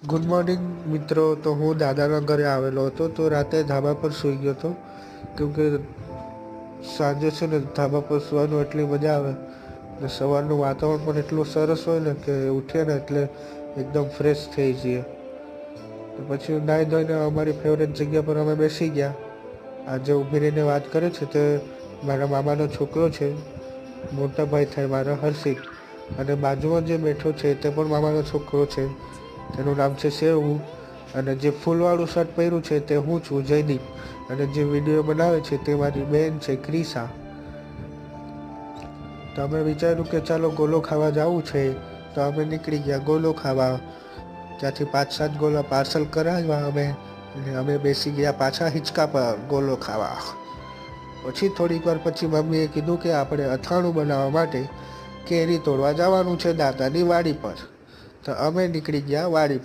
Good morning મિત્રો. તો હું દાદાના ઘરે આવેલો હતો, તો રાતે ધાબા પર સૂઈ ગયો હતો. કેમકે સાંજે છે ને ધાબા પર સૂવાનું એટલી મજા આવે ને સવારનું વાતાવરણ પણ એટલું સરસ હોય ને કે ઉઠીએ ને એટલે એકદમ ફ્રેશ થઈ જઈએ. તો પછી નાહી ધોઈને અમારી ફેવરેટ જગ્યા પર અમે બેસી ગયા. આજે ઊભી રહીને વાત કરે છે તે મારા મામાનો છોકરો છે, મોટા ભાઈ થાય મારા હર્ષિત. અને બાજુમાં જે બેઠો છે તે પણ મામાનો છોકરો છે, તેનું નામ છે સેવું. અને જે ફૂલવાળું શર્ટ પહેર્યું છે તે હું છું, જયદીપ. અને જે વિડીયો બનાવે છે તે મારી બહેન છે, ક્રિશા. તો અમે વિચાર્યું કે ચાલો ગોલો ખાવા જવું છે, તો અમે નીકળી ગયા ગોલો ખાવા. ત્યાંથી 5-7 ગોલા પાર્સલ કરાવ્યા અમે બેસી ગયા પાછા હિંચકા પર ગોલો ખાવા. પછી થોડીક વાર પછી મમ્મીએ કીધું કે આપણે અથાણું બનાવવા માટે કેરી તોડવા જવાનું છે દાદાની વાડી પર. તો અમે નીકળી ગયા વાડી પર.